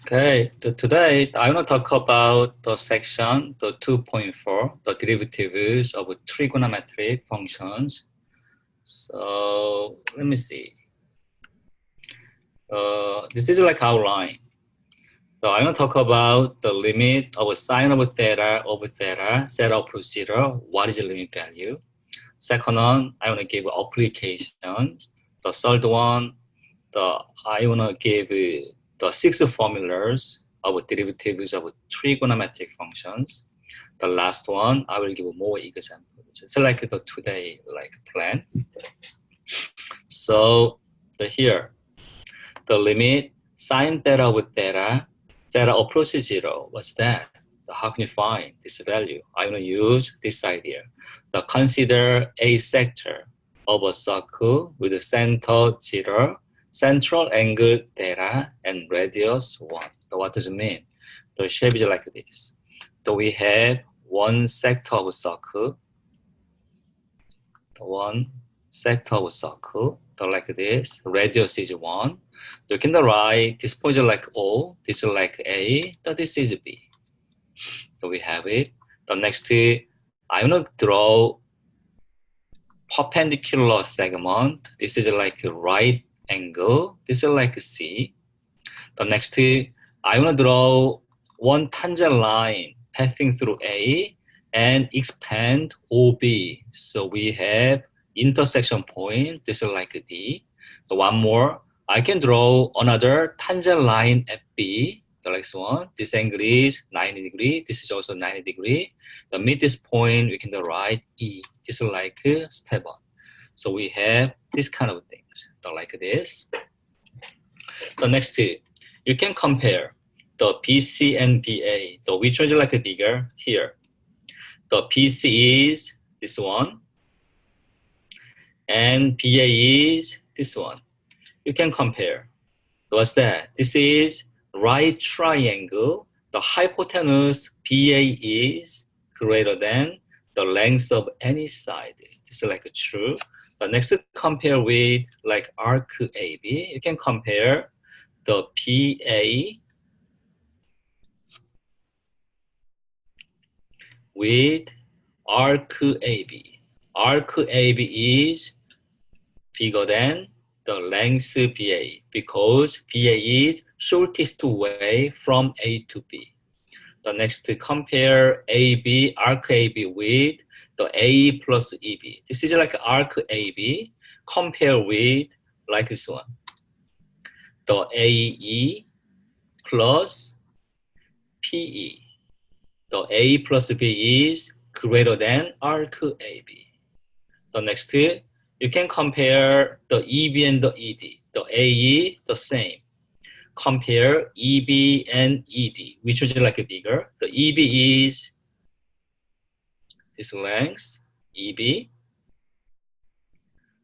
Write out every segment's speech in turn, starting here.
Okay, today I want to talk about the section, the 2.4, the derivatives of trigonometric functions. So let me see. This is like outline. So I want to talk about the limit of sine of theta over theta, set of procedure. What is the limit value? Second one, I want to give applications. The third one, I want to give the 6 formulas of derivatives of trigonometric functions. The last one, I will give more examples. It's like the today plan. So here, the limit sine theta with theta approaches 0. What's that? How can you find this value? I'm going to use this idea. Consider a sector of a circle with the center 0, central angle theta, and radius 1. So what does it mean? The shape is like this. So we have one sector of a circle, like this. Radius is 1. You can write this point is like O, this is like A, this is B. So we have it. The next, I'm going to draw perpendicular segment. This is like a right angle. This is like C. The next, I want to draw one tangent line passing through A and expand OB. So we have intersection point. This is like D. So one more, I can draw another tangent line at B. The next one, this angle is 90 degrees. This is also 90 degrees. The mid this point, we can write E. This is like step 1. So we have this kind of things. So like this. The next, you can compare the BC and BA. So which one is like bigger? Here. The BC is this one. And BA is this one. You can compare. What's that? This is right triangle. The hypotenuse BA is greater than the length of any side. This is like true. But next, compare with like arc AB. You can compare the BA with arc AB. Arc AB is bigger than the length BA because BA is shortest way from A to B. The next, compare AB, arc AB with the A plus EB. This is like arc AB. Compare with like this one. The AE plus PE. The A plus B is greater than arc AB. The next, you can compare the EB and the ED. The AE, the same. Compare EB and ED, which is like bigger. The EB is this length, EB.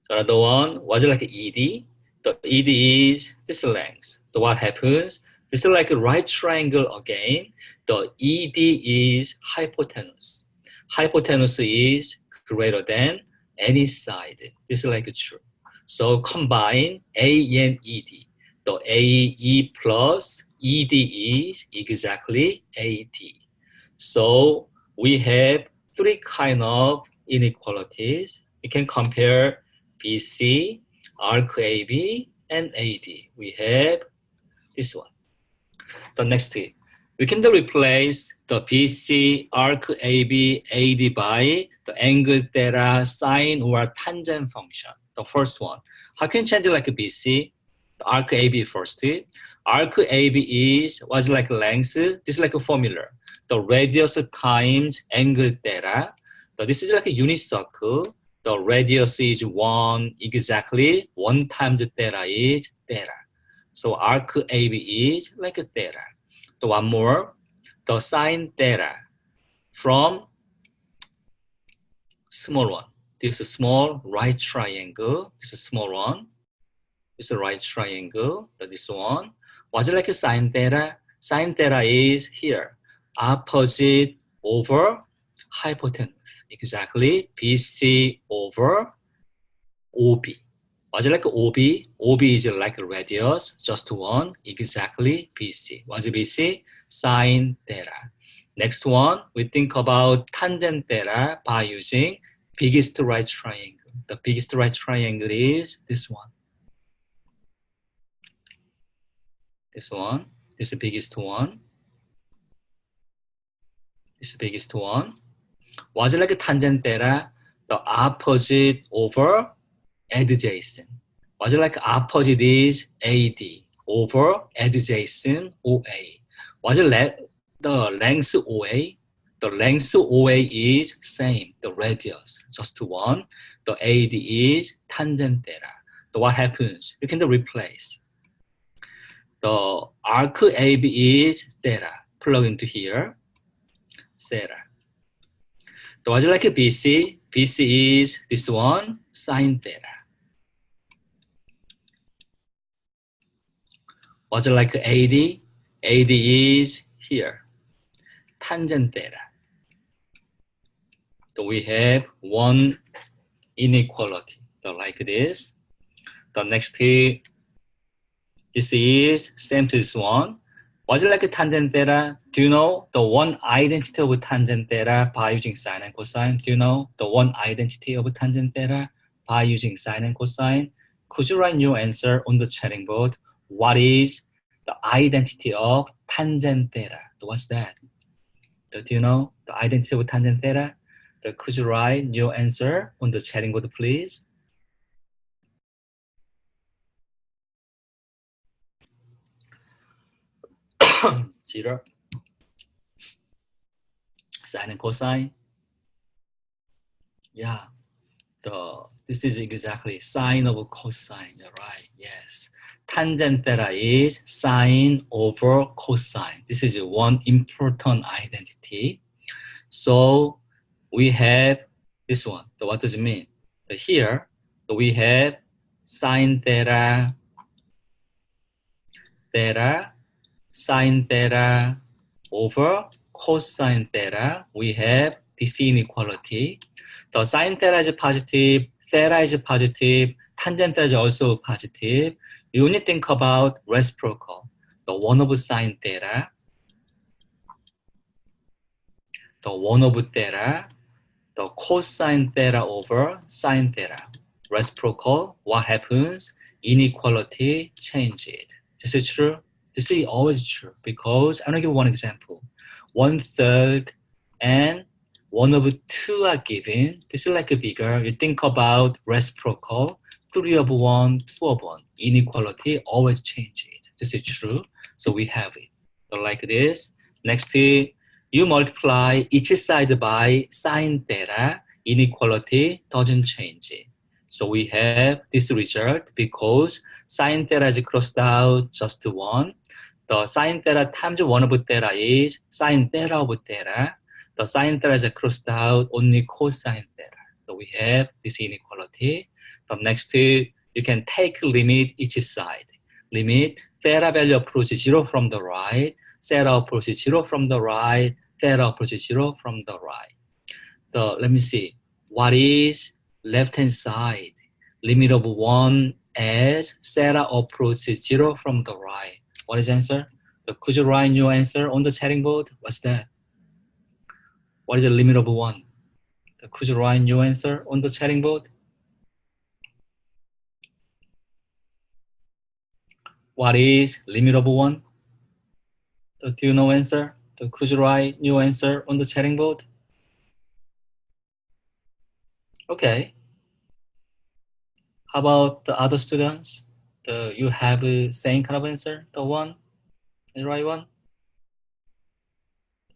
The other one was like ED. The ED is this length. So what happens? This is like a right triangle again. The ED is hypotenuse. Hypotenuse is greater than any side. This is like true. So combine A and ED. The AE plus ED is exactly AD. So we have 3 kind of inequalities. We can compare BC, arc AB, and AD. We have this one. The next, we can replace the BC, arc AB, AD by the angle theta, sine, or tangent function. The first one. How can you change it like BC? The arc AB first. Arc AB was like length. This is like a formula. The radius times angle theta. So this is like a unit circle. The radius is 1, exactly 1 times theta is theta. So arc AB is like a theta. So one more, the sine theta from small one. This is small right triangle. This is small one. This is a right triangle. This one. What's it like a sine theta? Sine theta is here. Opposite over hypotenuse. Exactly BC over OB. Was it like OB? OB is like a radius, just one, exactly BC. What's BC? Sine theta. Next one, we think about tangent theta by using biggest right triangle. The biggest right triangle is this one. This one. This is the biggest one. This is the biggest one. Was it like a tangent theta? The opposite over adjacent. Was it like opposite is AD over adjacent OA? Was it the length OA? The length OA is same, the radius, just one. The AD is tangent theta. So what happens? You can replace. The arc AB is theta. Plug into here, theta. So was it like a BC? BC is this one, sine theta. Was it like AD? AD is here, tangent theta. So we have one inequality, so like this. The next here, this is same to this one. Was it like a tangent theta? Do you know the one identity of tangent theta by using sine and cosine? Do you know the one identity of tangent theta by using sine and cosine? Could you write your answer on the chatting board? What is the identity of tangent theta? What's that? Do you know the identity of tangent theta? Could you write your answer on the chatting board, please? Zero. Sine and cosine. Yeah. This is exactly sine over cosine. You're right. Yes. Tangent theta is sine over cosine. This is one important identity. So we have this one. So what does it mean? So here, we have sine theta, sine theta over cosine theta. We have this inequality. The sine theta is positive, theta is positive, tangent theta is also positive. You only think about reciprocal. The 1 over sine theta, the 1 over theta, the cosine theta over sine theta. Reciprocal, what happens? Inequality changes. This is true. This is always true because I'm going to give one example. 1/3 and 1 over 2 are given. This is like a bigger. You think about reciprocal. 3 over 1, 2 over 1. Inequality always changes. This is true. So we have it. So like this. Next, you multiply each side by sine theta. Inequality doesn't change. So we have this result because sine theta is crossed out just 1. The sine theta times 1 over theta is sine theta over theta. The sine theta is crossed out only cosine theta. So we have this inequality. The next, you can take limit each side. Limit theta value approaches 0 from the right. Theta approaches 0 from the right. Theta approaches 0 from the right. Let me see. What is left-hand side? Limit of 1 as theta approaches 0 from the right. What is the answer? Could you write your answer on the chatting board? What's that? What is the limit of 1? Could you write your answer on the chatting board? What is limit of 1? Do you know answer? Could you write your answer on the chatting board? Okay. How about the other students? You have the same kind of answer? The one? The right one?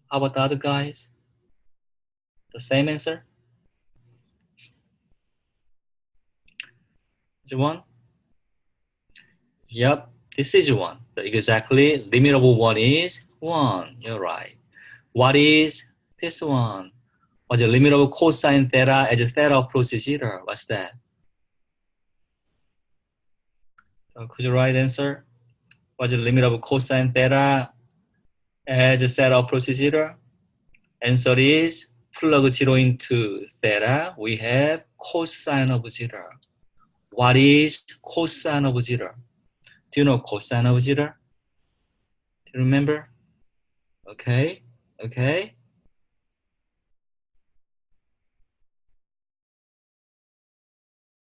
How about the other guys? The same answer? The one? Yep, this is 1. Exactly, limit of 1 is 1. You're right. What is this one? What's the limit of cosine theta as theta approaches 0? What's that? Could you write answer? What's the limit of cosine theta as theta approaches 0? Answer is plug 0 into theta. We have cosine of 0. what is cosine of zero? Do you know cosine of zero? Do you remember? Okay, okay.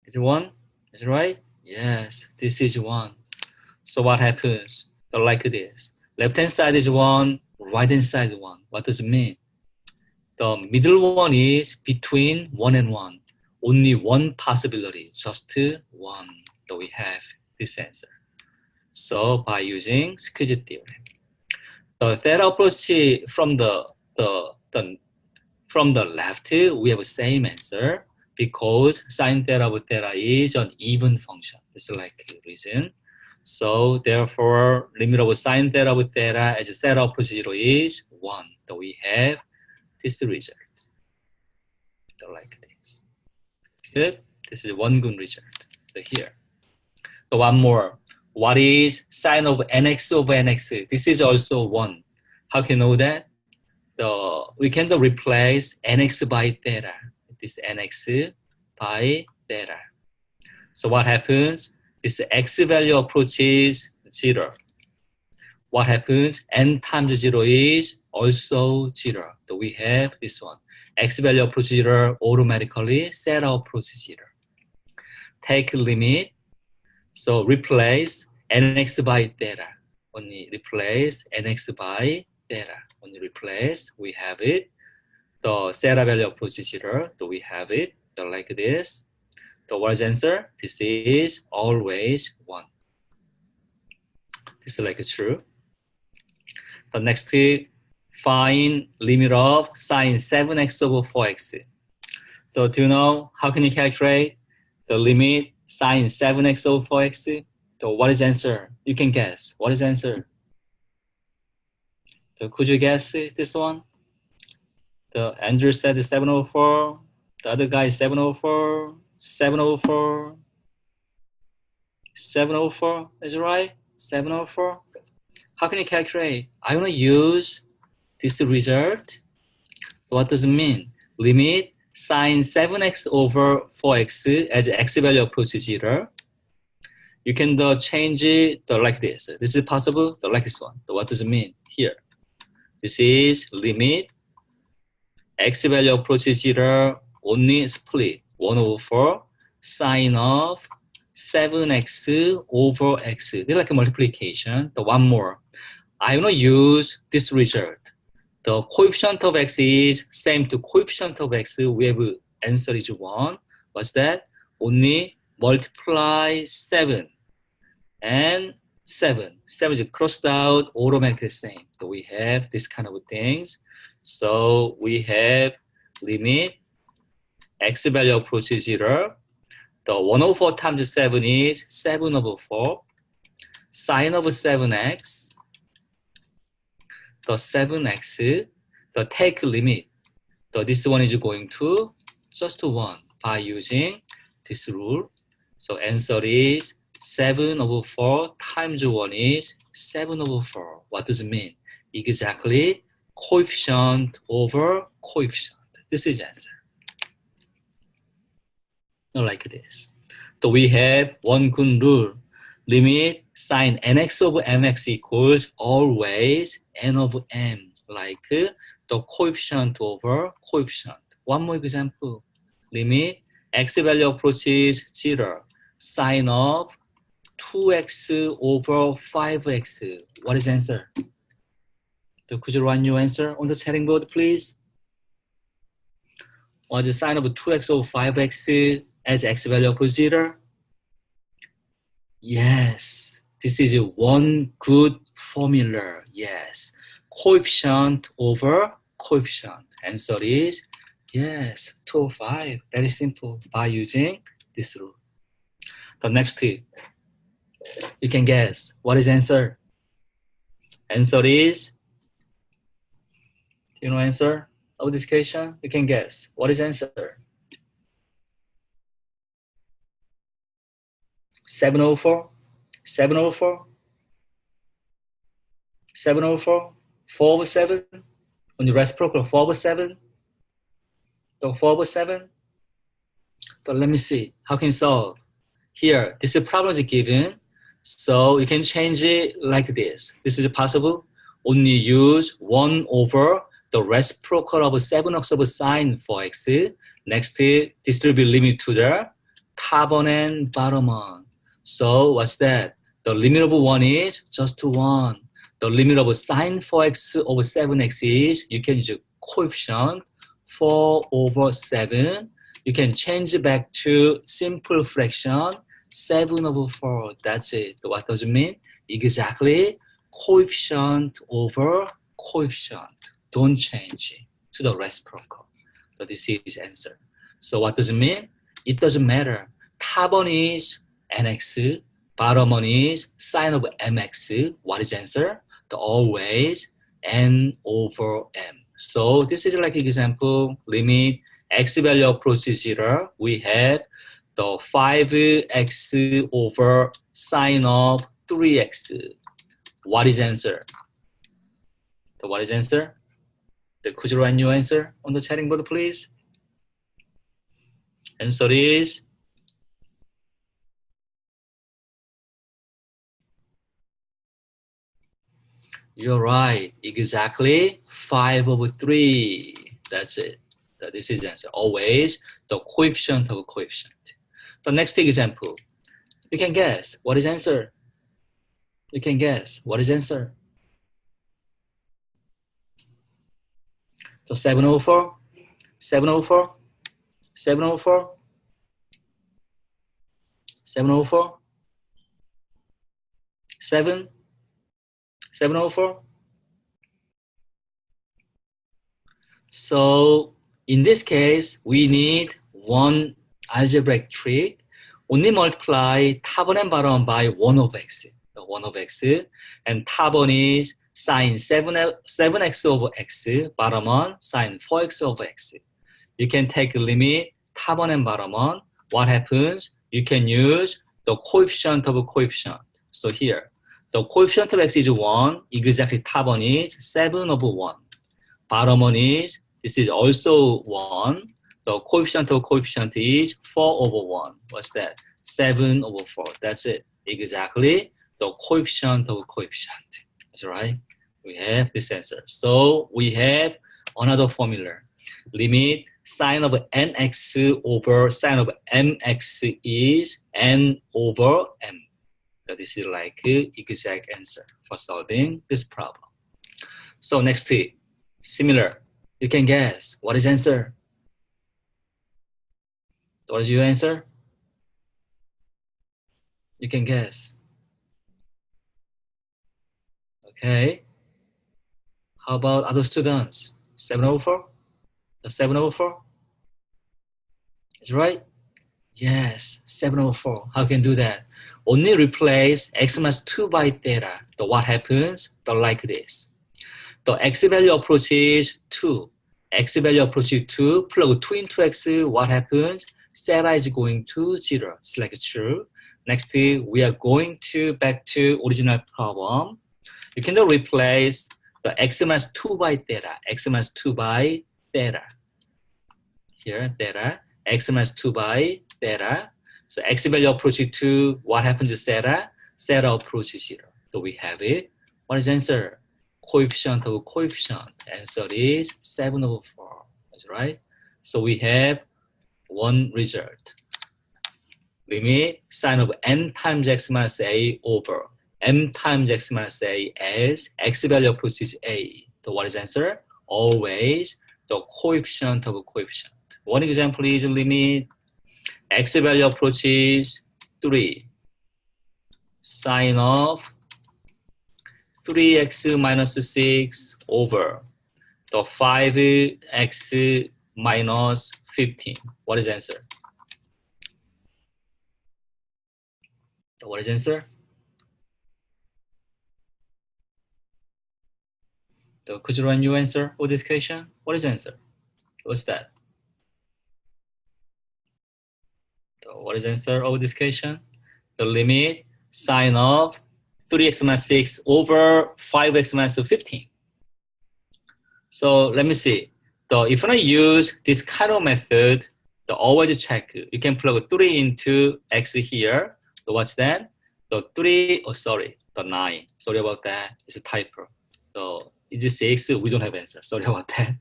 Is it 1? Is it right? Yes, this is 1. So what happens? So like this. Left hand side is 1, right hand side is 1. What does it mean? The middle one is between 1 and 1. Only one possibility, just 1. So we have this answer. So by using squeeze theorem. The theta approach from the left, we have the same answer because sine theta of theta is an even function. This is like the reason. So therefore, limit of sine theta of theta as theta approach 0 is 1. So we have this result. So like this. Good. This is one good result. So here. So one more. What is sine of nx over nx? This is also 1. How can you know that? We can replace nx by theta. This nx by theta. So what happens? This x value approaches 0. What happens? N times 0 is also 0. So we have this one. X value approaches 0, automatically theta approaches 0. Take limit. So replace nx by theta. Only replace nx by theta. Only replace, we have it. The theta value approaches 0. So we have it. So like this. So what is the answer? This is always 1. This is like true. The next, find limit of sine 7x over 4x. So do you know how can you calculate the limit sine 7x over 4x? So what is the answer? You can guess. What is the answer? So could you guess this one? The Andrew said 7 over 4. The other guy is 7 over 4. 7 over 4. 7 over 4. Is it right? 7 over 4. How can you calculate? I want to use this result. What does it mean? Limit sine 7x over 4x as x value approaches 0. You can change it like this. This is possible, like this one. So what does it mean here? This is limit x value approaches 0, only split 1 over 4 sine of 7x over x. They're like a multiplication. The one more. I want to use this result. The coefficient of x is same to coefficient of x. We have answer is 1. What's that? Only multiply 7 and 7. 7 is crossed out, automatically same. So we have this kind of things. So we have limit x value approaches 0. The 1 over 4 times 7 is 7 over 4. Sine of 7x. The 7x, the take limit. So this one is going to just 1 by using this rule. So answer is 7 over 4 times 1 is 7 over 4. What does it mean? Exactly coefficient over coefficient. This is answer. Like this. So we have one good rule. Limit sine nx over mx equals always n over m, like the coefficient over coefficient. One more example. Limit x value approaches 0. Sine of 2x over 5x. What is the answer? So could you write your answer on the chatting board, please? What's the sine of 2x over 5x as x value approaches 0? Yes, this is one good formula. Yes, coefficient over coefficient. Answer is yes, 2 over 5. Very simple by using this rule. The next tip, you can guess what is answer. Answer is, you know answer of this question? You can guess what is answer. 7 over 4, 7 over 4, 7 over 4, 4 over 7, on the reciprocal 4 over 7, so 4 over 7. But let me see, how can you solve? Here, this problem is given, so you can change it like this. This is possible. Only use 1 over the reciprocal of 7x of sine 4x. Next, distribute limit to the top one and bottom one. So what's that? The limit of 1 is just 1. The limit of sine 4x over 7x is, you can use coefficient 4 over 7. You can change it back to simple fraction 7 over 4. That's it. What does it mean? Exactly coefficient over coefficient. Don't change it to the reciprocal. So this is answer. So what does it mean? It doesn't matter. Top one is nx, bottom one is sine of mx. What is answer? The always n over m. So this is like example, limit x value approaches 0. We have the 5x over sine of 3x. What is answer? So what is answer? Could you write new answer on the chatting board, please? Answer is you're right. Exactly 5 over 3. That's it. So this is the answer. Always the coefficient of coefficient. The next example. You can guess. What is answer? You can guess. What is answer? So 7 over 4. 7 over 4. 7 over 4. 7 over 4. 7. 7 over 4. So in this case, we need one algebraic trick. Only multiply top one and bottom by 1 over x. 1 over x. And top one is sine 7x over x. Bottom one, sine 4x over x. You can take a limit, top one and bottom one. What happens? You can use the coefficient of a coefficient. So here, the coefficient of x is 1. Exactly top one is 7 over 1. Bottom one is, this is also 1. The coefficient of coefficient is 4 over 1. What's that? 7 over 4. That's it. Exactly the coefficient of coefficient. That's right. We have this answer. So we have another formula. Limit sine of nx over sine of mx is n over m. So this is like exact answer for solving this problem. So next, similar. You can guess. What is answer? What is your answer? You can guess. Okay. How about other students? 7 over 4? The 7 over 4? Is right? Yes, 7 over 4. How can you do that? Only replace x minus 2 by theta. So what happens? So like this. The x value approaches 2. X value approaches 2. Plug 2 into x. What happens? Theta is going to 0. It's like true. Next, we are going to back to original problem. You can replace the x minus 2 by theta. X minus 2 by theta. Here, theta. X minus 2 by theta. So x value approaches 2. What happens to theta? Theta approaches 0. So we have it. What is the answer? Coefficient of coefficient. Answer is 7 over 4. That's right. So we have one result. Limit sine of n times x minus a over m times x minus a as x value approaches a. So what is the answer? Always the coefficient of coefficient. One example is limit x value approaches 3. Sine of 3x minus 6 over the 5x minus 15. What is the answer? What is the answer? So could you run your answer for this question? What is the answer? What's that? So what is the answer of this question? The limit sine of 3x minus 6 over 5x minus 15. So let me see. So if I use this kind of method, always check. You can plug 3 into x here. So what's that? The 3, oh sorry, the 9. Sorry about that. It's a typo. So is it 6? We don't have answer. Sorry about that.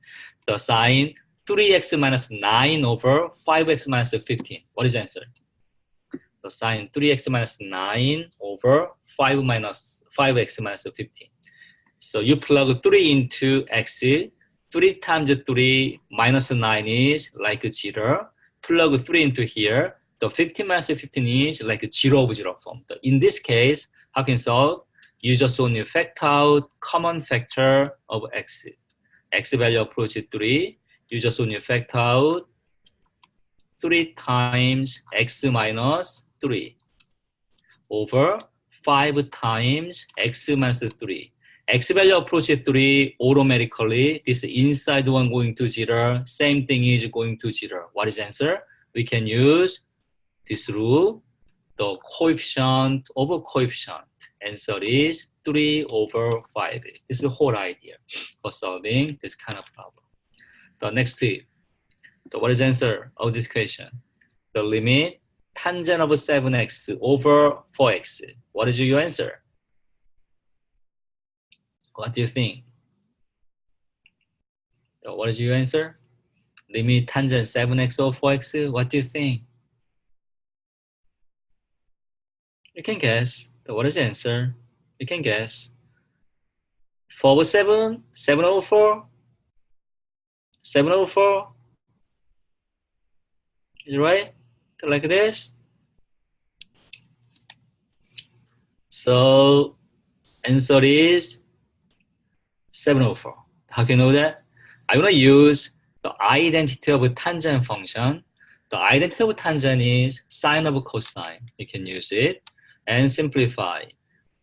The sign 3x minus 9 over 5x minus 15. What is the answer? The sign 3x minus 9 over 5x minus 15. So you plug 3 into x. 3 times 3 minus 9 is like 0. Plug 3 into here. The 15 minus 15 is like 0 over 0 form. In this case, how can you solve? You just only factor out common factor of x. X value approach 3. You just only factor out 3 times x minus 3 over 5 times x minus 3. X value approaches 3 automatically. This inside one going to 0. Same thing is going to 0. What is the answer? We can use this rule, the coefficient over coefficient. Answer is 3 over 5. This is the whole idea for solving this kind of problem. The next tip. So what is the answer of this question? The limit tangent of 7x over 4x. What is your answer? What do you think? So what is your answer? Limit tangent 7x over 4x. What do you think? You can guess. So what is the answer? You can guess. 4 over 7? 7 over 4? 7 over 4? Is it right? Like this. So answer is 7 over 4. How can you know that? I'm going to use the identity of a tangent function. The identity of a tangent is sine of cosine. You can use it and simplify.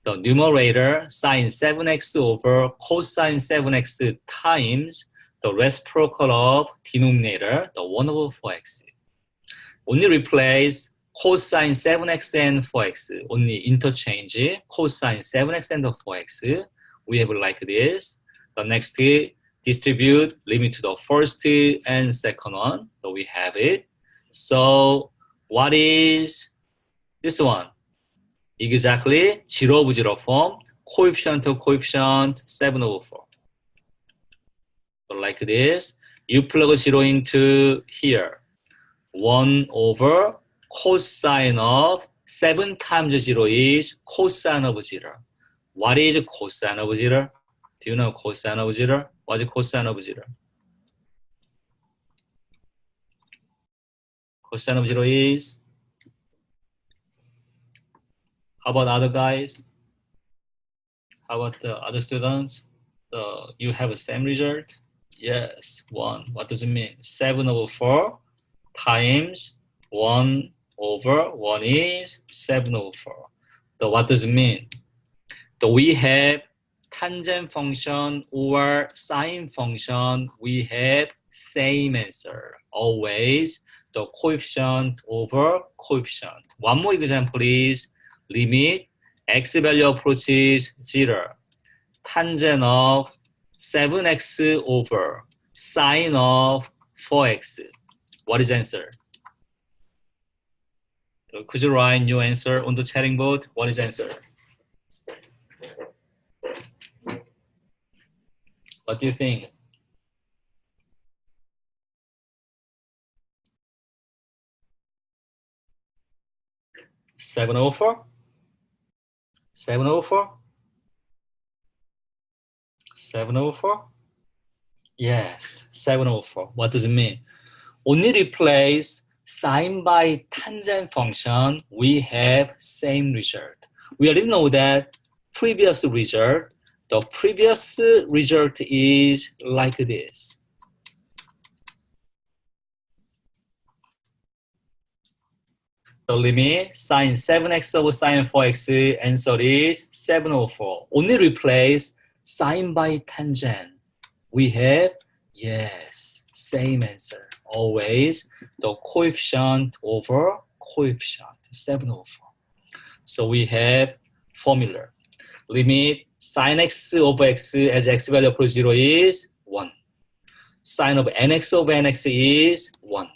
The numerator sine 7x over cosine 7x times the reciprocal of denominator, the 1 over 4x. Only replace cosine 7x and 4x. Only interchange cosine 7x and 4x. We have like this. The next distribute limit to the first and second one. So we have it. So what is this one? Exactly 0 over 0 form. Coefficient to coefficient 7 over 4. So like this. You plug 0 into here. 1 over cosine of 7 times 0 is cosine of 0. What is cosine of 0? Do you know cosine of 0? What is cosine of 0? Cosine of 0 is? How about other guys? How about the other students? You have the same result? Yes, 1. What does it mean? 7 over 4 times 1 over 1 is 7 over 4. So what does it mean? So we have tangent function or sine function, we have same answer. Always the coefficient over coefficient. One more example is limit x value approaches 0. Tangent of 7x over sine of 4x. What is the answer? So could you write your answer on the chatting board? What is the answer? What do you think? Seven over 4? 7 over 4? 7 over 4? Yes, 7 over 4. What does it mean? Only replace sine by tangent function, we have same result. We already know that previous result, the previous result is like this. The limit sine 7x over sine 4x, answer is 7 over 4. Only replace sine by tangent. We have, yes, same answer. Always the coefficient over coefficient, 7 over 4. So we have formula. Limit sine x over x as x value approaches 0 is 1. Sine of nx over nx is 1.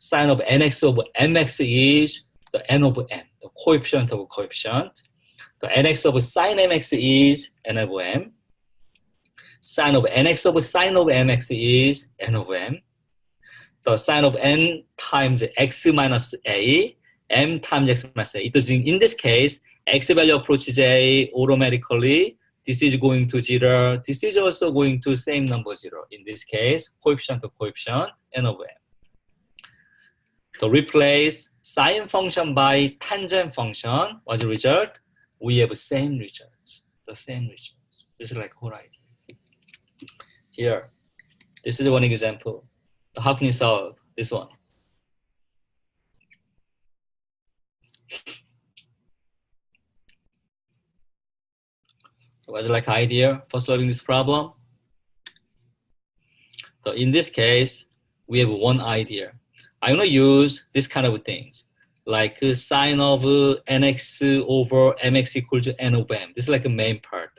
Sine of nx of mx is the n of m, the coefficient of coefficient. The nx of sine mx is n of m. Sine of nx of sine of mx is n of m. The sine of n times x minus a, m times x minus a. In this case, x value approaches a automatically. This is going to 0. This is also going to same number 0. In this case, coefficient of coefficient, n of m. To replace sine function by tangent function, what's the result? We have the same results. This is like whole idea. Here, this is one example. How can you solve this one? What's like idea for solving this problem? So in this case, we have one idea. I'm gonna use this kind of things, like sine of nx over mx equals to n of m. This is like a main part.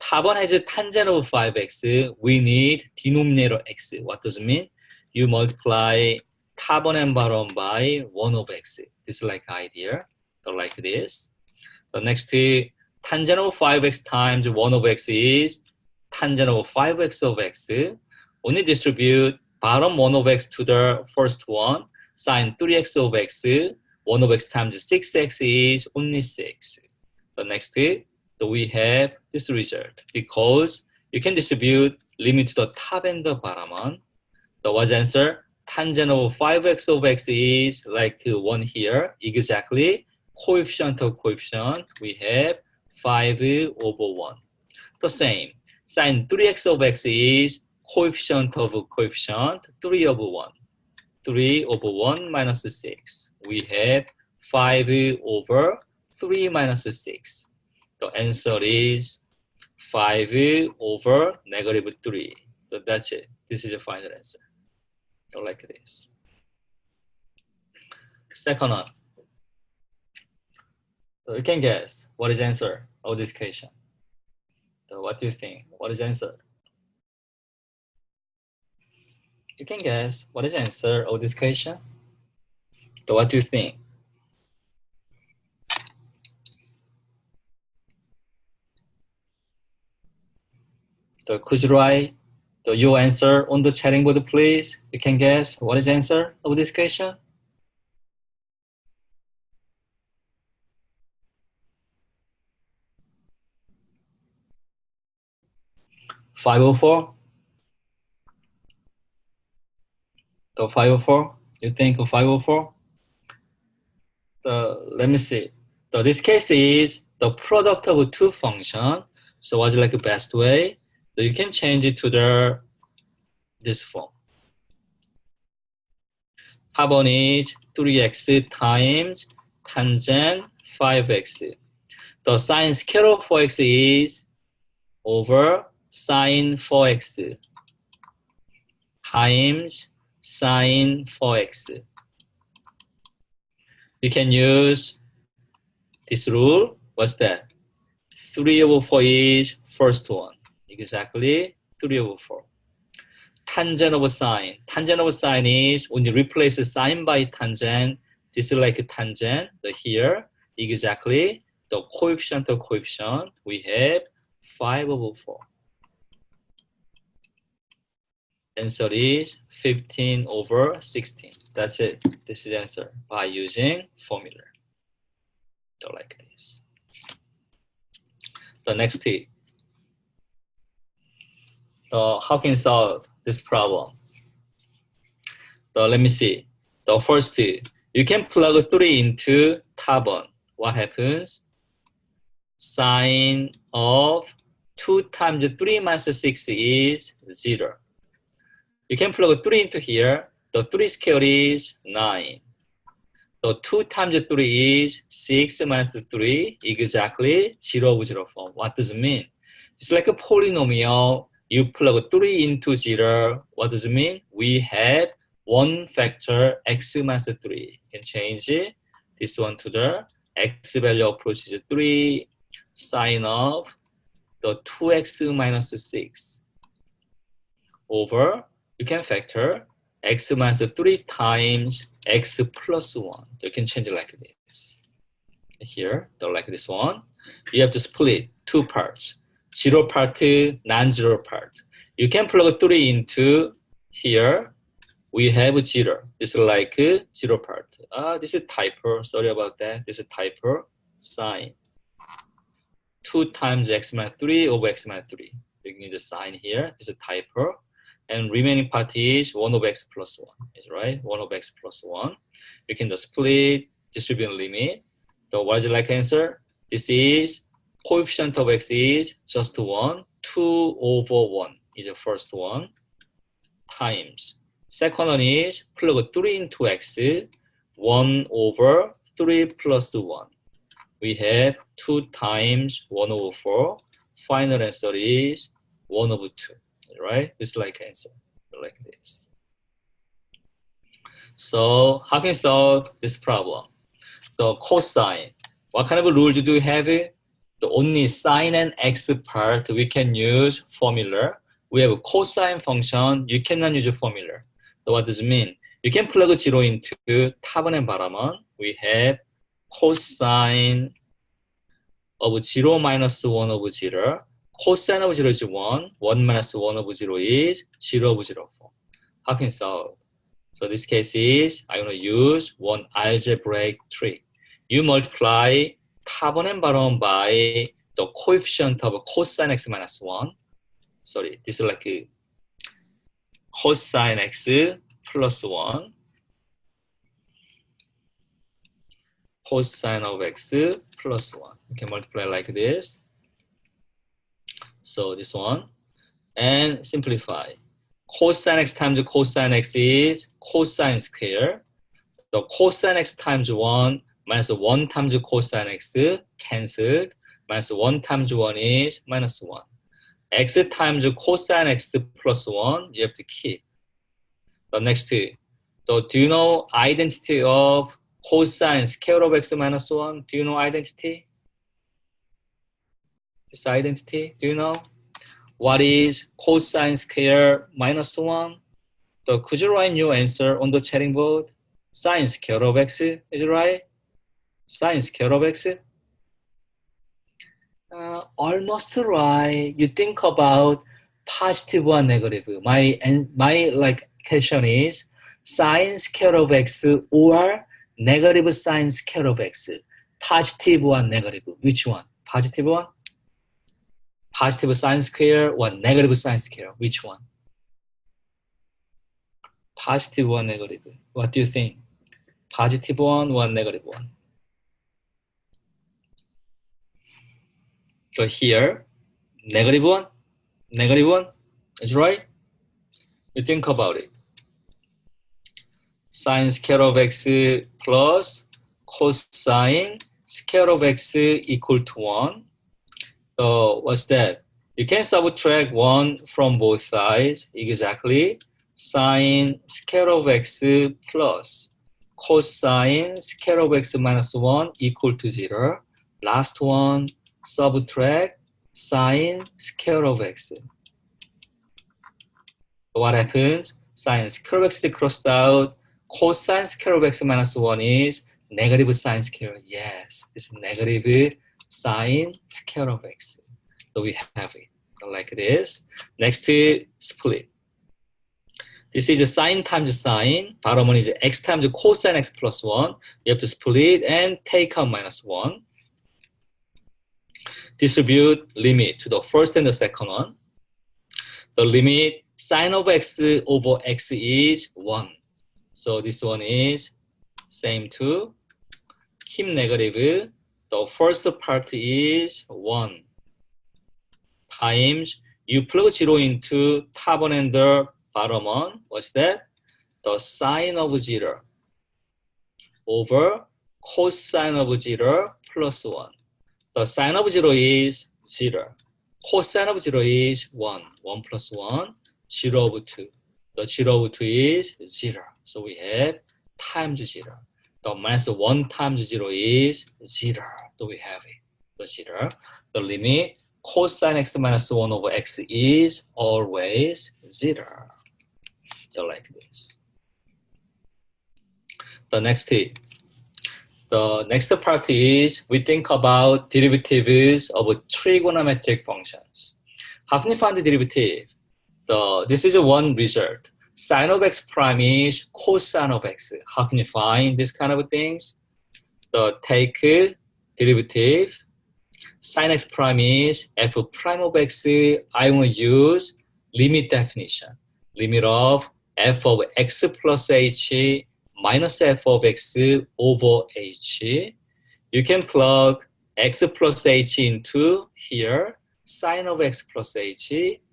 Top has a tangent of 5x. We need denominator x. What does it mean? You multiply top and bottom by 1 of x. This is like idea. So like this. The next tangent of 5x times 1 of x is tangent of 5x of x. Only distribute bottom 1 of x to the first one. Sine 3x of x. 1 of x times 6x is only 6. The next so we have this result because you can distribute limit to the top and the bottom one. So what's the answer? Tangent of 5x of x is like 1 here. Exactly. Coefficient of coefficient, we have 5 over 1. The same. Sine 3x of x is coefficient of coefficient, 3 over 1. 3 over 1 minus 6. We have 5 over 3 minus 6. The answer is 5 over negative 3. So that's it. This is the final answer. So like this. Second one. So you can guess what is the answer of this question. So what do you think? What is the answer? You can guess what is the answer of this question. So what do you think? So could you write your answer on the chatting board, please? You can guess what is the answer of this question. $504. So 504. You think of 504? So let me see. So this case is the product of two functions. So what's like the best way? So you can change it to this form. Top one is 3x times tangent 5x. The sine scalar of 4x is over sine 4x times sine 4x. You can use this rule. What's that? 3 over 4 is first one. Exactly 3 over 4. Tangent of sine. Tangent of sine is when you replace sine by tangent, this is like a tangent. Here, exactly the coefficient of coefficient, we have 5 over 4. Answer is 15 over 16. That's it. This is the answer by using formula. So like this. The next tip. So how can you solve this problem? So let me see. The first tip. You can plug 3 into top one. What happens? Sine of 2 times 3 minus 6 is 0. You can plug 3 into here. The 3 square is 9. So 2 times 3 is 6 minus 3, exactly 0 over 0 form. What does it mean? It's like a polynomial. You plug 3 into 0. What does it mean? We have one factor x minus 3. You can change this one to the x value approaches 3 sine of the 2x minus 6 over, you can factor x minus 3 times x plus 1. You can change it like this. Here, like this one. You have to split two parts. 0 part, non-zero part. You can plug 3 into here. We have 0. This is like 0 part. This is typo. Sorry about that. This is typo. Sign. 2 times x minus 3 over x minus 3. You need the sign here. This is typo. And remaining part is 1 over x plus 1. Is right? 1 over x plus 1. You can just split, distribute limit. So what is the like answer? This is coefficient of x is just 1. 2 over 1 is the first one. Times. Second one is plug 3 into x. 1 over 3 plus 1. We have 2 times 1 over 4. Final answer is 1 over 2. Right? This is like answer. Like this. So how can you solve this problem? The cosine. What kind of rules do you have? The only sine and x part we can use formula. We have a cosine function. You cannot use a formula. So what does it mean? You can plug 0 into 탑은 and bottom은. We have cosine of 0 minus 1 over 0. Cosine of 0 is 1. 1 minus 1 over 0 is 0 over 0. How can you solve? So this case is, I'm going to use one algebraic trick. You multiply 탑은 and bottom by the coefficient of cosine x minus 1. Sorry, this is like a cosine x plus 1. Cosine of x plus 1. You can multiply like this. So this one. And simplify. Cosine x times cosine x is cosine square. The cosine x times 1 minus 1 times cosine x cancelled. Minus 1 times 1 is minus 1. X times cosine x plus 1, you have to keep. The next, do you know identity of cosine square of x minus 1? Do you know identity? This identity, do you know? What is cosine square minus 1? So could you write your answer on the chatting board? Sine square of x, is it right? Sine square of x? Almost right. You think about positive or negative. My like question is sine square of x or negative sine square of x. Positive or negative? Which one? Positive one? Positive sine square or negative sine square? Which one? Positive or negative? What do you think? Positive one or negative one? So here, negative one is right. You think about it. Sine square of x plus cosine square of x equal to 1. So what's that? You can subtract 1 from both sides. Exactly. Sine square of x plus cosine square of x minus 1 equal to 0. Last one, subtract sine square of x. What happens? Sine square of x crossed out. Cosine square of x minus 1 is negative sine square. Yes, it's negative sine square of x. So we have it like this. Next, split. This is a sine times sine. Bottom one is x times cosine x plus 1. You have to split and take out minus 1. Distribute limit to the first and the second one. The limit sine of x over x is 1. So this one is same to keep negative. The first part is 1 times you plug 0 into top one and the bottom one. What's that? The sine of 0 over cosine of 0 plus 1. The sine of 0 is 0. Cosine of 0 is 1. 1 plus 1, 0 over 2. The 0 over 2 is 0. So we have times 0. The minus 1 times 0 is 0. So we have it. The 0. The limit cosine x minus 1 over x is always 0. So like this. The next part is we think about derivatives of trigonometric functions. How can you find the derivative? This is one result. Sine of x prime is cosine of x. How can you find this kind of things? Take derivative. Sine x prime is f prime of x. I will use limit definition. Limit of f of x plus h minus f of x over h. You can plug x plus h into here. Sine of x plus h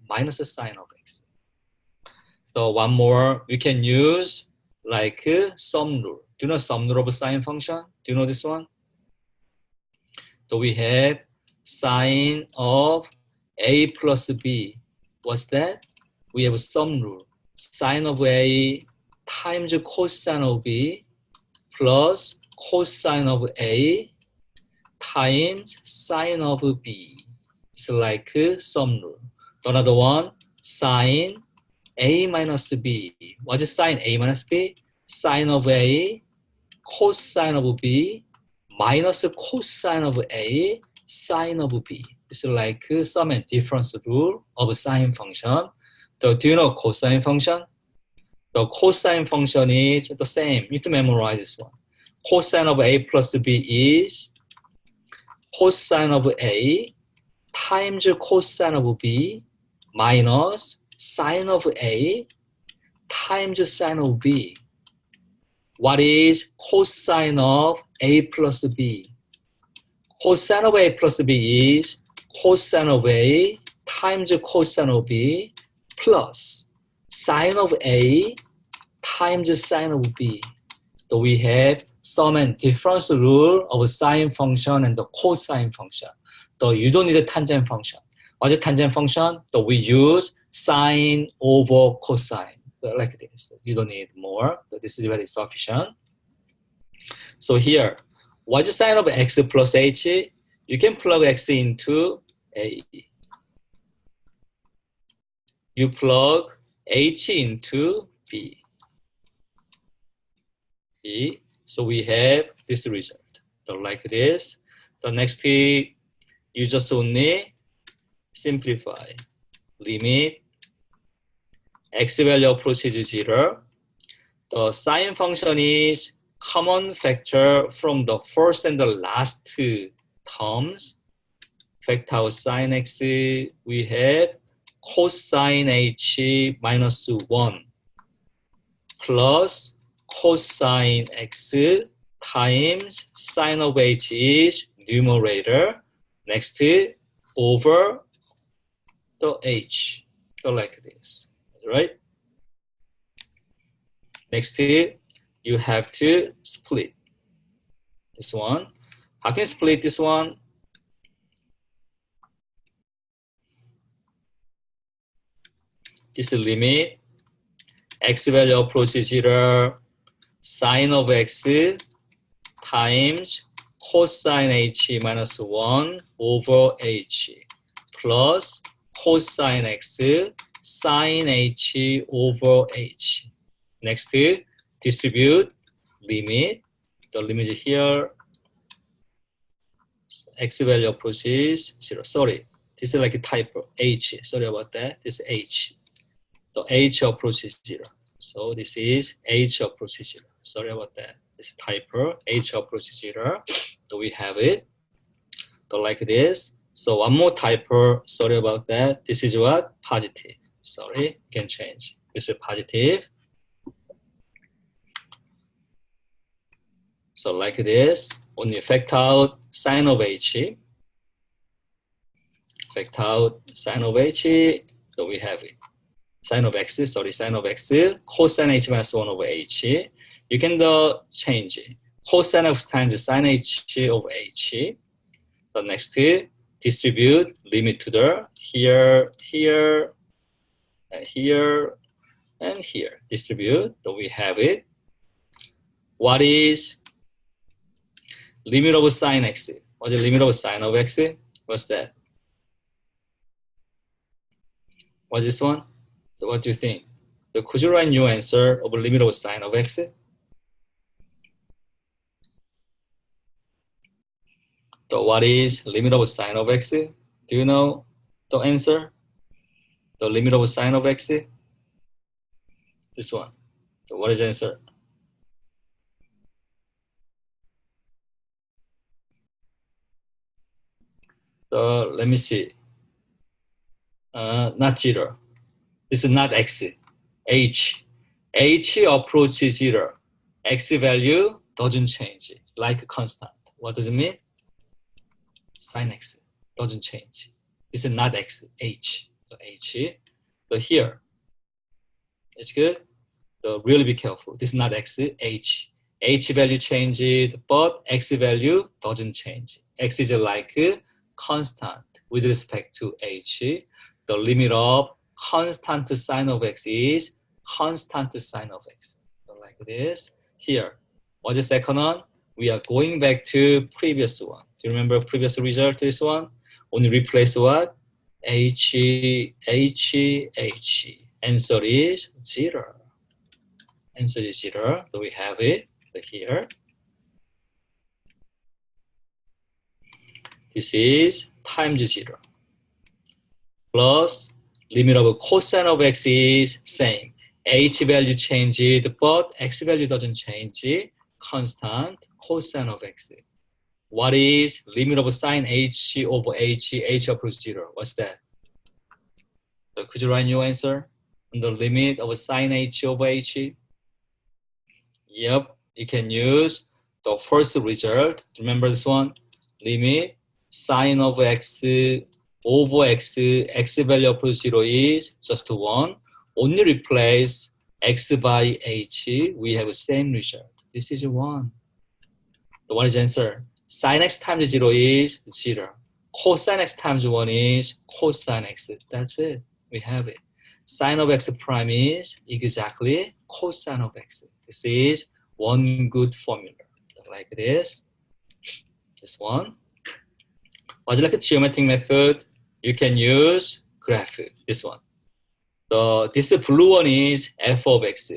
minus sine of x. So one more, we can use like sum rule. Do you know sum rule of sine function? Do you know this one? So we have sine of a plus b. What's that? We have sum rule. Sine of a times cosine of b plus cosine of a times sine of b. It's like sum rule. Another one, sine a minus b. What is sine a minus b? Sine of a cosine of b minus cosine of a sine of b. It's like sum and difference rule of sine function. Do you know cosine function? The cosine function is the same. You need to memorize this one. Cosine of a plus b is cosine of a times cosine of b minus sine of a times sine of b. What is cosine of a plus b? Cosine of a plus b is cosine of a times cosine of b plus sine of a times sine of b. So we have sum and difference rule of sine function and the cosine function. So you don't need a tangent function. What's a tangent function? So we use sine over cosine. Like this. You don't need more. So this is very sufficient. So here, what's the sine of x plus h? You can plug x into a. You plug h into b. So we have this result. So like this. The next, you just only simplify. Limit x value approaches 0. The sine function is common factor from the first and the last two terms. Factor out sine x, we have cosine h minus 1 plus cosine x times sine of h is numerator. Next, over the h. So like this. Right? Next, you have to split this one. How can you split this one? This limit x value approaches 0, sine of x times cosine h minus 1 over h plus cosine x sine h over h. Next, distribute limit. The limit here, x value approaches 0. Sorry, this is like a typo, h. Sorry about that. This is h. The h approaches 0. So this is h approaches 0. Sorry about that. This is typo, h approaches 0. So we have it. So like this. So one more typo. Sorry about that. This is what? Positive. Sorry, can change. This is positive. So like this, when you factor out sine of h, factor out sine of h, so we have it. Sine of x, cosine h minus 1 over h. You can change it. Cosine of times sine h over h. The next, distribute limit to the here, here, and here, and here. Distribute, so we have it. What is limit of sine x? What's the limit of sine of x? What's that? What's this one? So what do you think? So could you write your answer of limit of sine of x? So what is limit of sine of x? Do you know the answer? The limit of sine of x? This one. So what is the answer? So let me see. Not 0. This is not x. H. H approaches 0. X value doesn't change, like constant. What does it mean? Sin x doesn't change. This is not x, h. So h. So here, it's good. So really be careful. This is not x, h. H value changed, but x value doesn't change. X is like constant with respect to h. The limit of constant sine of x is constant sine of x. So like this. Here, what's the second one? We are going back to previous one. Do you remember previous result, this one? Only replace what? H, H, H. Answer is 0. Answer is 0. So we have it here. This is times 0. Plus limit of cosine of x is same. H value changed, but x value doesn't change. Constant cosine of x. What is limit of sine h over h? H approaches 0. What's that? So could you write your answer? The limit of sine h over h? Yep, you can use the first result. Remember this one? Limit sine of x over x, x value approaches 0 is just 1. Only replace x by h, we have the same result. This is 1. So what is the answer? Sin x times 0 is 0. Cosine x times 1 is cosine x. That's it. We have it. Sine of x prime is exactly cosine of x. This is one good formula. Like this. This one. What's like a geometric method? You can use graph. This one. This blue one is f of x.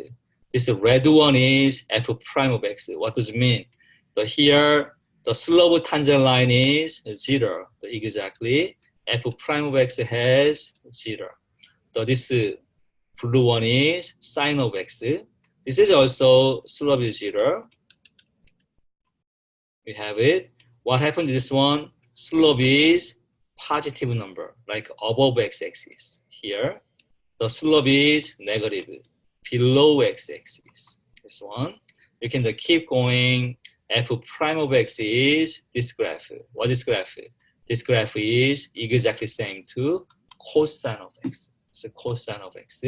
This red one is f prime of x. What does it mean? So here, the slope tangent line is 0. So exactly. F prime of x has 0. So this blue one is sine of x. This is also slope is 0. We have it. What happened to this one? Slope is positive number, like above x-axis. Here, the slope is negative, below x-axis. This one. You can keep going. F prime of x is this graph. What is graph? This graph is exactly same to cosine of x. So cosine of x.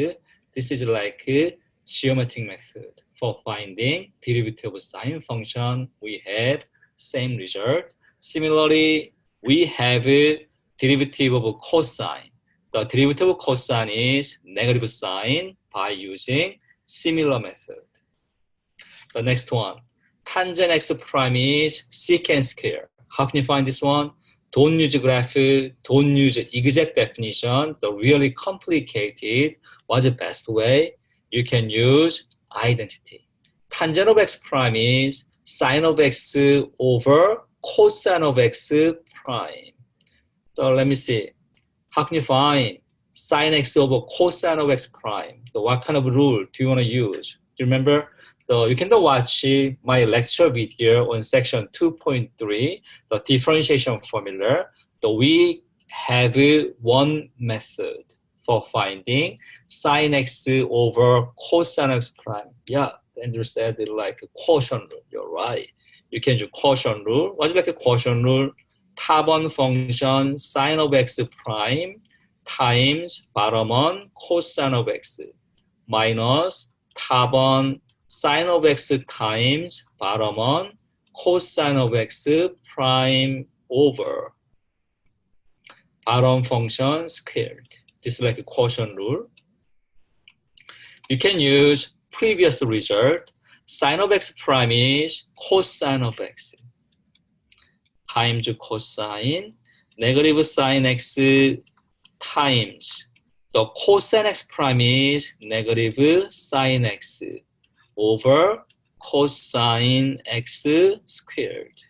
This is like a geometric method for finding derivative of sine function. We have same result. Similarly, we have a derivative of cosine. The derivative of cosine is negative sine by using similar method. The next one, tangent x prime is secant square. How can you find this one? Don't use graph, don't use exact definition. The really complicated, what's the best way? You can use identity. Tangent of x prime is sine of x over cosine of x prime. So let me see. How can you find sine x over cosine of x prime? So what kind of rule do you want to use? Do you remember? So you can watch my lecture video on section 2.3, the differentiation formula. So we have one method for finding sine x over cosine x prime. Yeah, Andrew said it like a quotient rule. You're right. You can use quotient rule. What's like a quotient rule? Top on function sine of x prime times bottom on cosine of x minus top on sine of x times bottom on cosine of x prime over bottom function squared. This is like a quotient rule. You can use previous result. Sine of x prime is cosine of x times cosine, negative sine x times the cosine x prime is negative sine x over cosine x squared.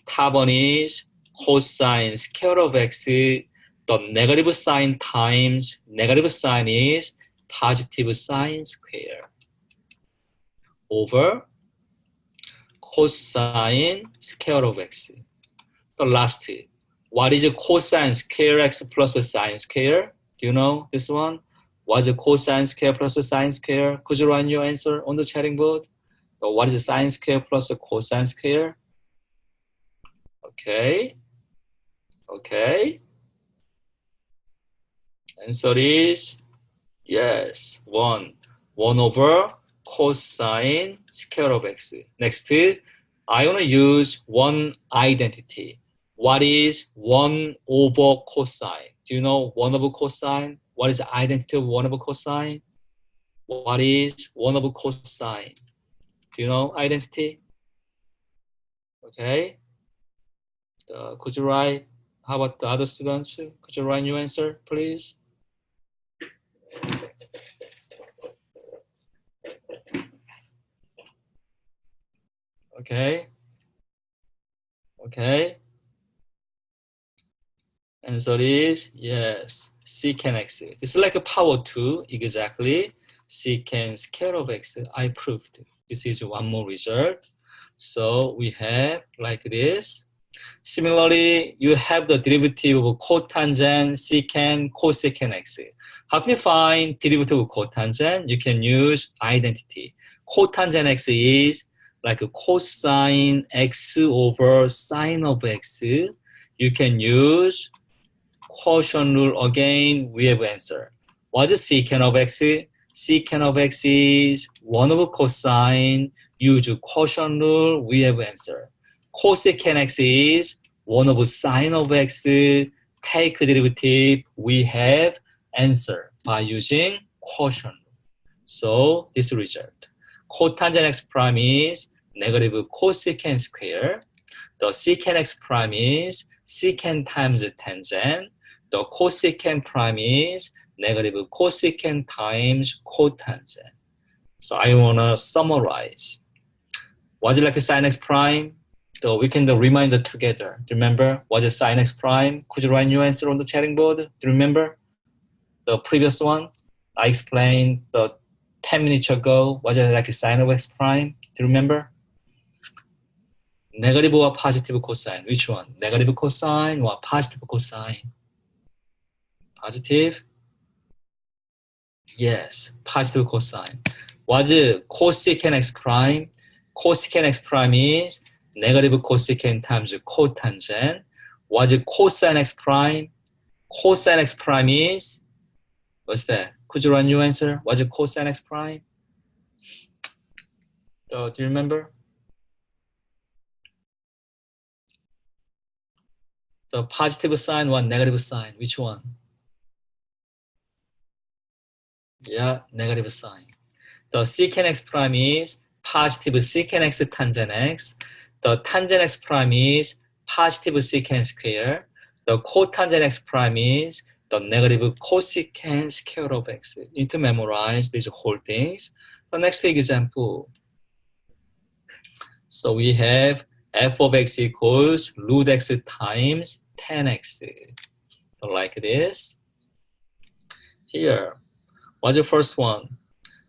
Top one is cosine square of x, the negative sign times negative sign is positive sine square over cosine square of x. The last, what is cosine square x plus sine square? Do you know this one? What is cosine square plus sine square? Could you write your answer on the chatting board? So what is sine square plus cosine square? Okay. Okay. Answer is yes, 1. 1 over cosine square of x. Next, I want to use one identity. What is 1 over cosine? Do you know 1 over cosine? What is the identity of 1 over cosine? What is 1 over cosine? Do you know identity? Okay. Could you write? How about the other students? Could you write your answer, please? Okay. Okay. Answer is yes, secant x. This is like a power 2, exactly. Secant square of x, I proved. This is one more result. So we have like this. Similarly, you have the derivative of cotangent, secant, cosecant x. How can you find derivative of cotangent? You can use identity. Cotangent x is like a cosine x over sine of x. You can use quotient rule again, we have answer. What is secant of x? Secant of x is 1 over cosine. Use quotient rule, we have answer. Cosecant x is 1 over sine of x. Take derivative, we have answer by using quotient rule. So this result. Cotangent x prime is negative cosecant square. The secant x prime is secant times tangent. The cosecant prime is negative cosecant times cotangent. So I want to summarize. Was it like a sin x prime? So we can remind it together. Do you remember? Was it sin x prime? Could you write your answer on the chatting board? Do you remember? The previous one I explained 10 minutes ago. Was it like a sin of x prime? Do you remember? Negative or positive cosine? Which one? Negative cosine or positive cosine? Positive? Yes, positive cosine. Was cosecant x prime? Cosecant x prime is negative cosecant times cotangent. Was cosine x prime? Cosine x prime is, what's that? Could you run your answer? Was cosine x prime? Do you remember? The positive sign or negative sign? Which one? Yeah, negative sign. The secant x prime is positive secant x tangent x. The tangent x prime is positive secant square. The cotangent x prime is the negative cosecant square of x. You need to memorize these whole things. The next example. So we have f of x equals root x times tan x. So like this. Here, what's the first one?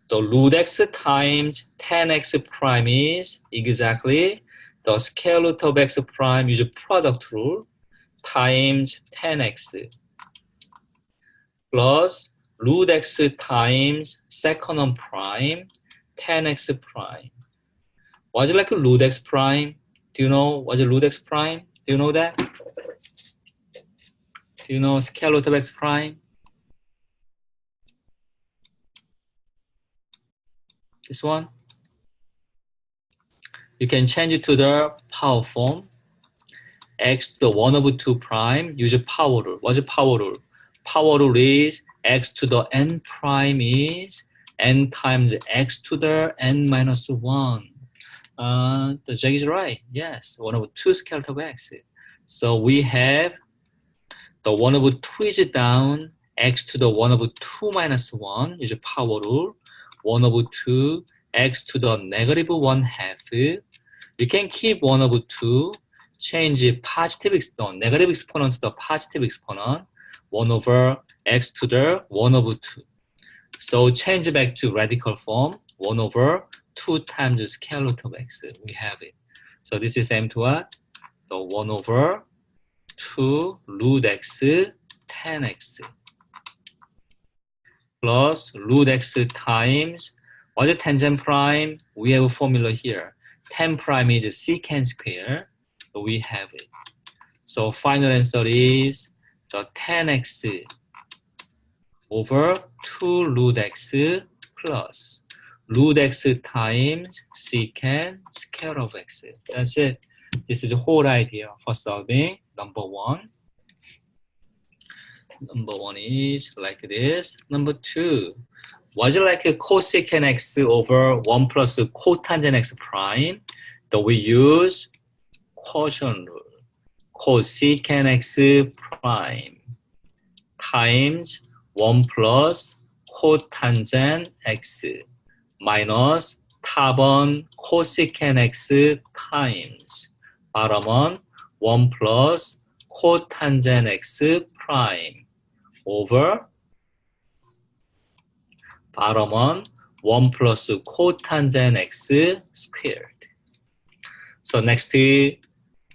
The root x times tan x prime is exactly the square root of x prime, use product rule, times tan x plus root x times second prime, tan x prime. What's it like root x prime? Do you know what's root x prime? Do you know that? Do you know square root of x prime? This one? You can change it to the power form. X to the 1 over 2 prime, use a power rule. What's a power rule? Power rule is x to the n prime is n times x to the n minus 1. The Jack is right. Yes, 1 over 2 square root of x. So we have the 1 over 2 is down, x to the 1 over 2 minus 1 is a power rule. 1 over 2, x to the negative 1 half. You can keep 1 over 2. change negative exponent to the positive exponent, 1 over x to the 1 over 2. So change back to radical form, 1 over 2 times the square root of x. We have it. So this is same to what? The 1 over 2 root x tan x plus root x times, what is tangent prime? We have a formula here. Tan prime is secant square. So we have it. So final answer is the tan x over 2 root x plus root x times secant square of x. That's it. This is the whole idea for solving number 1. Number 1 is like this. Number 2, was it like a cosecant x over 1 plus cotangent x prime? So we use quotient rule. Cosecant x prime times 1 plus cotangent x minus 탑은 cosecant x times bottom은 1 plus cotangent x prime over bottom은 1 plus cotangent x squared. So next,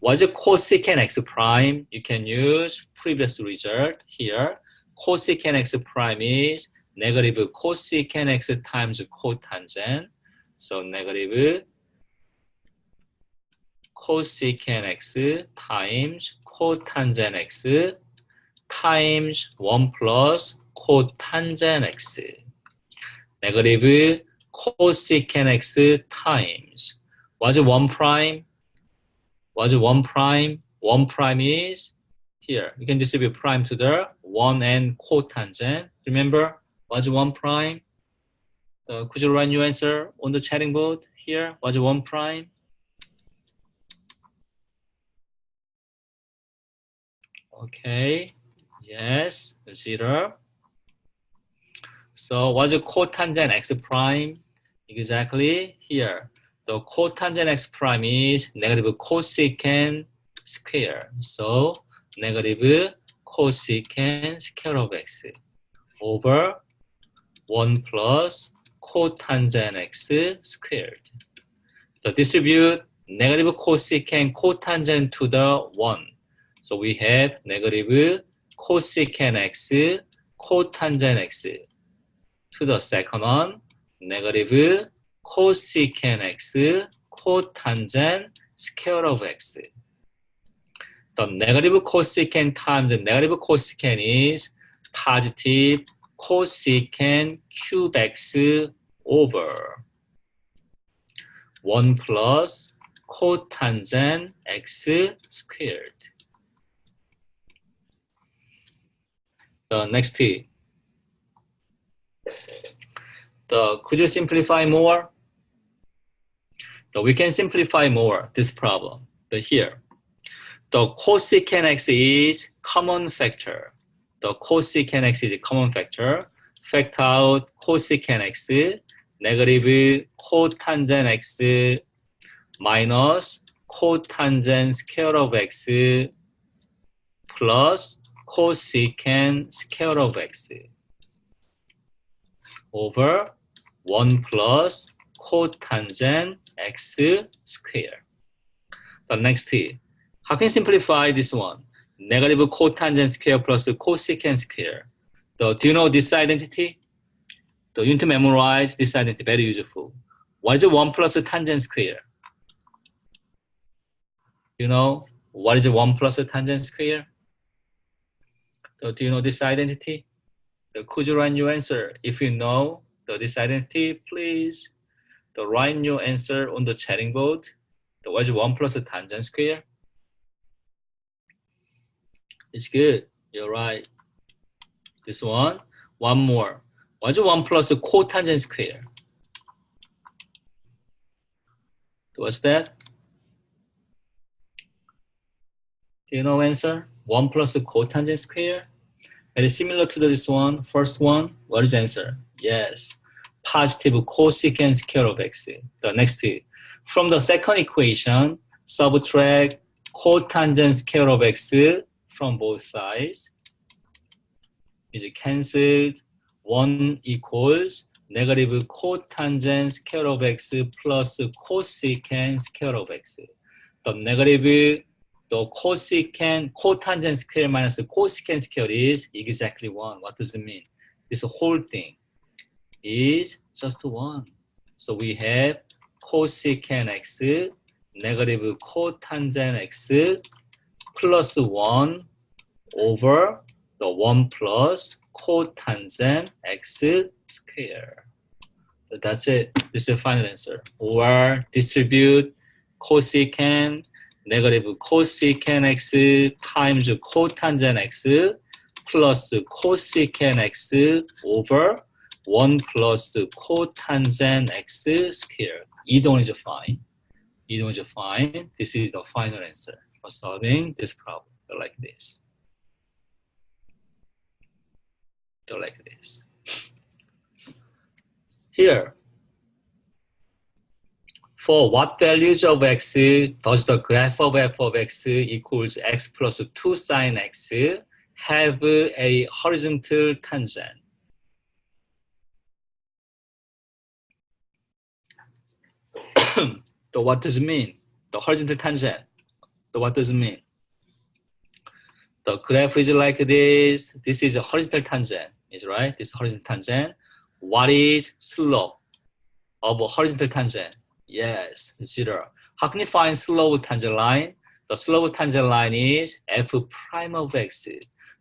what is cosecant x prime? You can use previous result here. Cosecant x prime is negative cosecant x times cotangent. So negative cosecant x times cotangent x times 1 plus cotangent x. Negative cosecant x times, what's 1 prime? What's 1 prime? 1 prime is here. You can distribute prime to the 1 and cotangent. Remember, what's 1 prime? Could you write your answer on the chatting board here? What's 1 prime? Okay, yes, 0. So what's the cotangent x prime? Exactly here. The cotangent x prime is negative cosecant square. So negative cosecant square of x over 1 plus cotangent x squared. So distribute negative cosecant cotangent to the 1. So we have negative cosecant x cotangent x to the second one, negative cosecant x cotangent square of x. The negative cosecant times the negative cosecant is positive cosecant cube x over 1 plus cotangent x squared. The next, could you simplify more? We can simplify more this problem. But here, the cosecant x is common factor. The cosecant x is a common factor. Factor out cosecant x, negative cotangent x minus cotangent square of x plus cosecant square of x over 1 plus cotangent x square. The next, how can you simplify this one? Negative cotangent square plus cosecant square. Do you know this identity? You need to memorize this identity, very useful. What is 1 plus tangent square? You know, what is 1 plus tangent square? Do you know this identity? Could you write your answer? If you know this identity, please write your answer on the chatting board. What is 1 plus tangent square? It's good. You're right. This one. One more. What is 1 plus cotangent square? What's that? Do you know answer? 1 plus cotangent square? Very similar to this one. First one. What is the answer? Yes. Positive cosecant square of x. The next, from the second equation, subtract cotangent square of x from both sides is cancelled. 1 equals negative cotangent square of x plus cosecant square of x. The negative, the cotangent square minus cosecant square is exactly 1. What does it mean? This whole thing is just 1. So we have cosecant x negative cotangent x plus 1 over the 1 plus cotangent x square. So that's it. This is the final answer. Or distribute cosecant negative cosecant x times cotangent x plus cosecant x over 1 plus cotangent x square. 이동 is fine. 이동 is fine. This is the final answer for solving this problem. Like this. So like this. Here, for what values of x does the graph of f of x equals x plus 2 sine x have a horizontal tangent? So what does it mean? The horizontal tangent. So what does it mean? The graph is like this. This is a horizontal tangent, is right? This is horizontal tangent. What is slope of a horizontal tangent? Yes, 0. How can you find slope of tangent line? The slope of tangent line is f prime of x.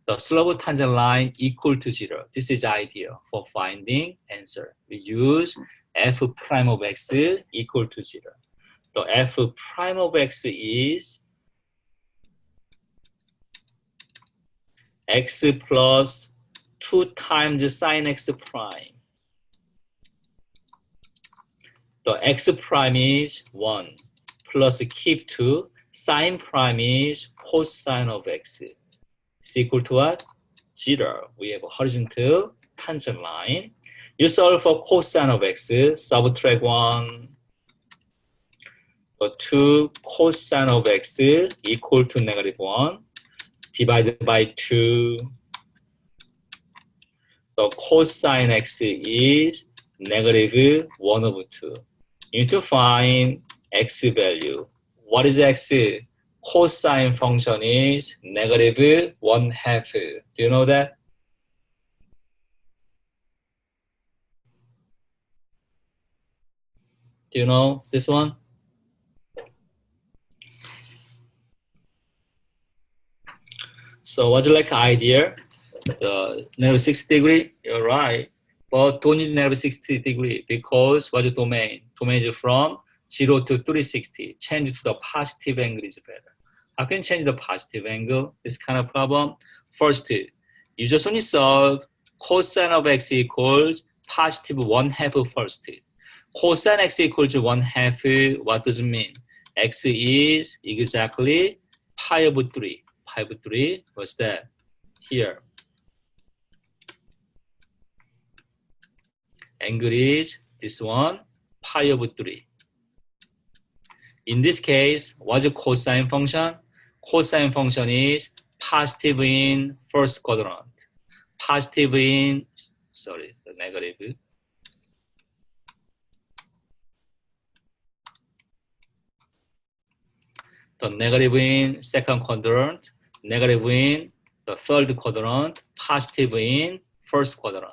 The slope of tangent line equal to 0. This is the idea for finding answer. We use f prime of x equal to 0. The f prime of x is x plus 2 times sine x prime. The x prime is 1 plus keep 2 sine prime is cosine of x. Is equal to what? 0. We have a horizontal tangent line. You solve for cosine of x, subtract 1. The 2 cosine of x equal to negative 1 divided by 2. The cosine x is negative 1 over 2. You need to find x value. What is x? Cosine function is negative 1/2. Do you know that? Do you know this one? So what's like idea? The negative 60 degree, you're right. But don't need negative 60 degree because what's the domain? Domain is from 0 to 360. Change to the positive angle is better. How can you change the positive angle? This kind of problem. First, you just only solve cosine of x equals positive 1/2 first. Cosine x equals 1/2, what does it mean? X is exactly pi over 3. Pi over 3, what's that? Here. Angle is this one, pi over 3. In this case, what's the cosine function? Cosine function is positive in first quadrant. Positive in, sorry, the negative. The negative in second quadrant, negative in the third quadrant, positive in first quadrant.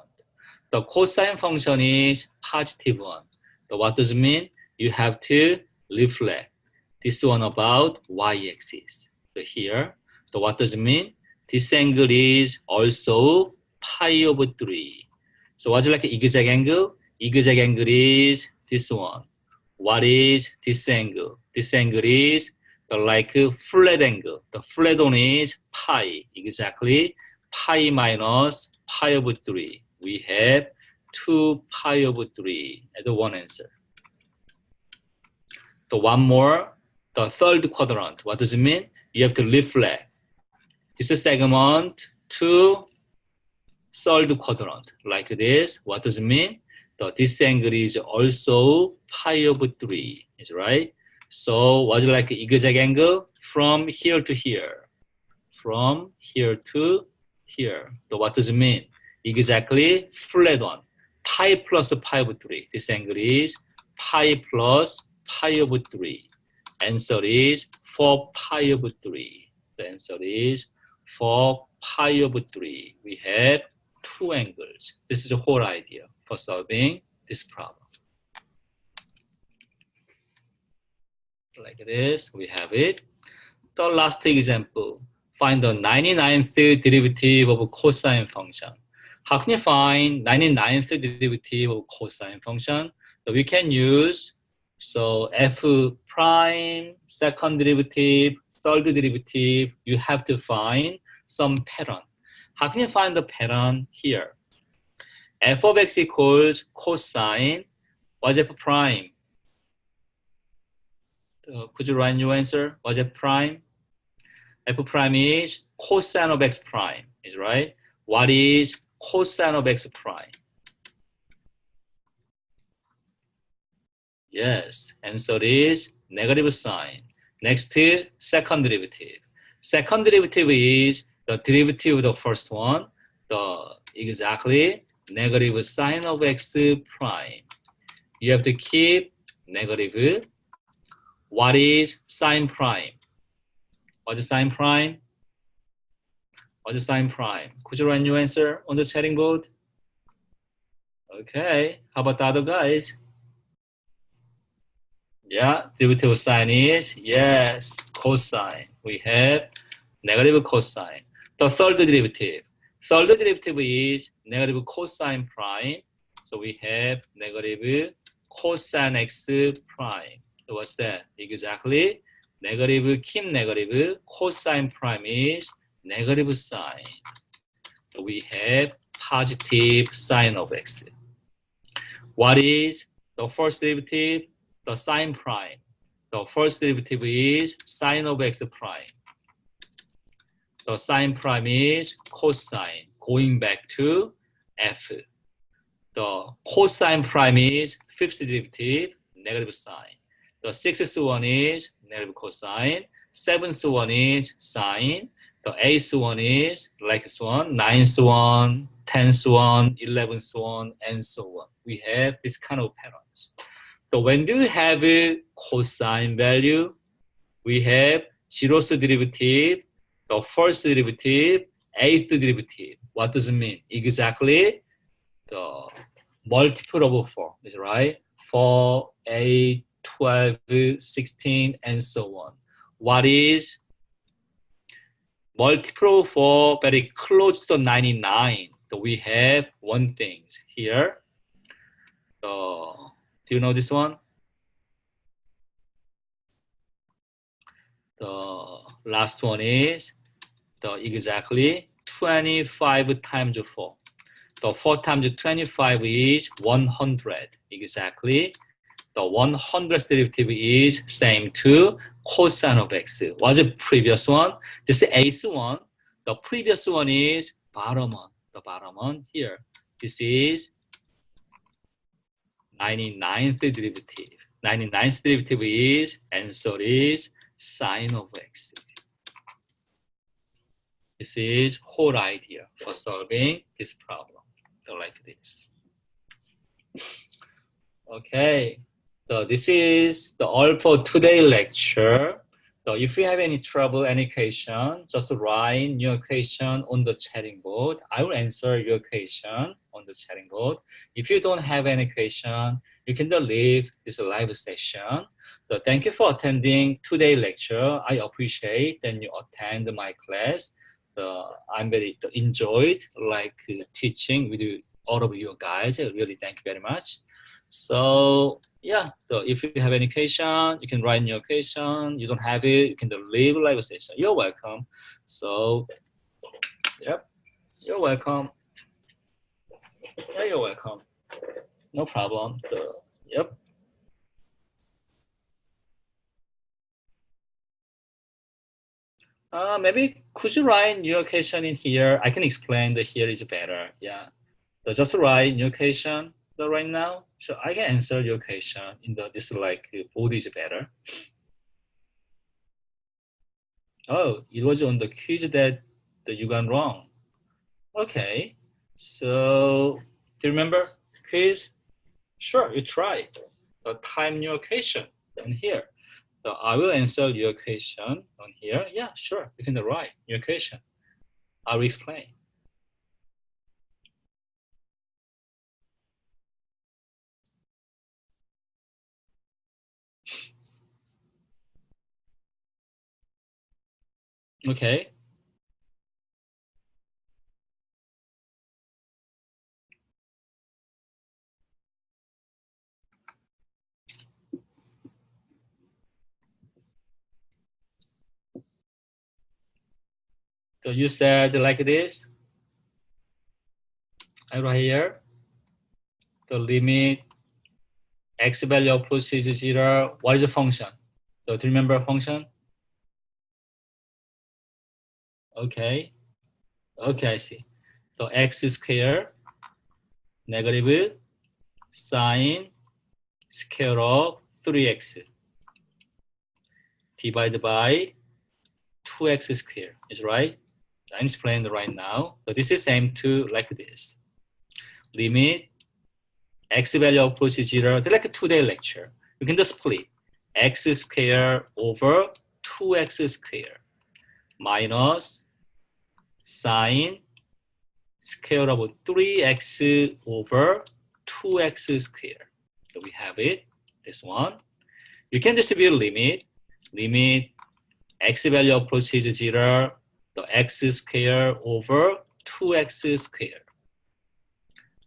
The cosine function is positive 1. So what does it mean? You have to reflect this one about y-axis. So here, so what does it mean? This angle is also pi over 3. So what's like an zigzag angle? Zigzag angle is this one. What is this angle? This angle is the like flat angle. The flat one is pi, exactly pi minus pi over 3. We have 2 pi over 3 as one answer. So one more, the third quadrant. What does it mean? You have to reflect this segment to third quadrant like this. What does it mean? So this angle is also pi over 3, is right? So what's like zigzag angle? from here to here. From here to here. So what does it mean? Exactly flat one. Pi plus pi over 3. This angle is pi plus pi over 3. Answer is 4 pi over 3. The answer is 4 pi over 3. We have two angles. This is the whole idea for solving this problem. Like this, we have it. The last example. Find the 99th derivative of a cosine function. How can you find 99th derivative of cosine function? So we can use f prime, second derivative, third derivative. You have to find some pattern. How can you find the pattern here? F of x equals cosine. What's f prime? Could you write your answer? What's f prime? F prime is cosine of x prime, is right? What is cosine of x prime? Yes, answer is negative sign. Next, second derivative. Second derivative is the derivative of the first one, the exactly negative sign of x prime. You have to keep negative. What is sine prime? What's sine prime? What's sine prime? Could you write your answer on the chatting board? Okay, how about the other guys? Yeah, derivative of sine is, yes, cosine. We have negative cosine. The third derivative. Third derivative is negative cosine prime. So we have negative cosine x prime. So what's that? Exactly. Negative, keep negative. Cosine prime is negative sine. So we have positive sine of x. What is the first derivative? The sine prime. The first derivative is sine of x prime. The sine prime is cosine. Going back to f. The cosine prime is fifth derivative, negative sine. The sixth one is negative cosine. Seventh one is sine. The eighth one is like this one. Ninth one, 10th one, 11th one, and so on. We have this kind of patterns. So when do you have a cosine value? We have zeroth derivative, the first derivative, eighth derivative. What does it mean? Exactly the multiple of 4, is right? 4, 8, 12, 16, and so on. What is multiple of 4 very close to 99? So we have one thing here. So, do you know this one? The last one is the exactly 25 times 4. The 4 times 25 is 100 exactly. The 100th derivative is same to cosine of x. What's the previous one? This is the eighth one. The previous one is bottom one. The bottom one here. This is 99th derivative. 99th derivative is, answer is sine of x. This is whole idea for solving this problem. So like this. Okay. So this is the all for today lecture. So if you have any trouble, any question, just write your question on the chatting board. I will answer your question on the chatting board. If you don't have any question, you can leave this live session. So thank you for attending today's lecture. I appreciate that you attend my class. I'm very enjoyed like teaching with you, all of you guys. I really thank you very much. So yeah, so if you have any question, you can write in your question. You don't have it, you can leave live session. You're welcome. So yep, you're welcome. Yeah, you're welcome. No problem. Yep. Maybe could you write your question in here? I can explain that here is better. Yeah. So just write your question right now. So I can answer your question in this like board is better. Oh, it was on the quiz that you got wrong. Okay. So, do you remember quiz? Sure, you try. The time your question on here. So I will answer your question on here. Yeah, sure. You can write your question. I will explain. Okay. So you said like this. Right here. The limit x value approaches 0. What is the function? So do you remember function? Okay. Okay, I see. So x squared negative sine square of 3x divided by 2x squared is right. I'm explaining right now. So this is same to like this. Limit x value approaches 0. It's like a 2-day lecture. You can just split x squared over 2x squared minus sine square of 3x over 2x squared. So we have it, this one. You can distribute limit x value approaches 0, the x squared over 2x squared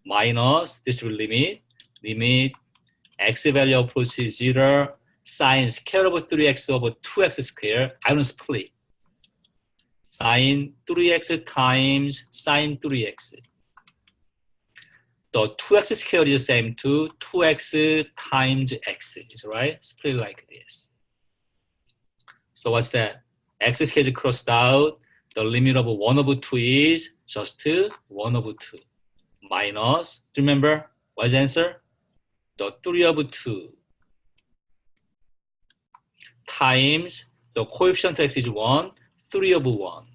minus this limit x value approaches 0, sine square over 3x over 2x squared. I will split sine 3x times sine 3x. The 2x squared is the same to 2x times x, is right? Split like this. So what's that? X squared crossed out. The limit of 1 over 2 is just 1 over 2. Minus, remember, what's the answer? The 3 over 2 times the coefficient x is 1, 3 over 1.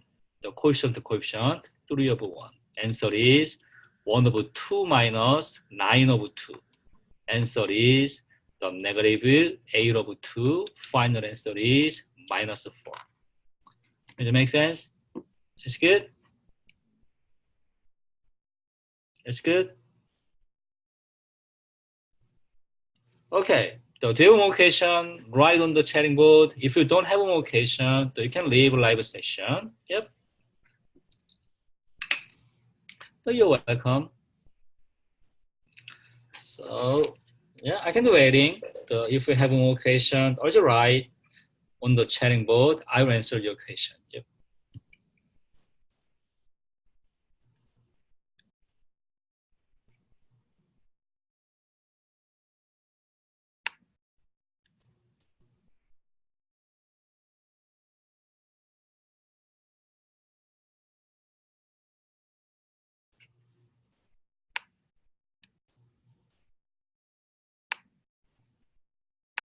The coefficient, 3 over 1. Answer is 1 over 2 minus 9 over 2. Answer is the negative 8 over 2. Final answer is minus 4. Does it make sense? It's good? It's good? Okay. So do you have more question? Write on the chatting board. If you don't have more question, you can leave live session. Yep. So you're welcome. So yeah, I can do waiting. So if you have more question, also write on the chatting board. I will answer your question. Yep.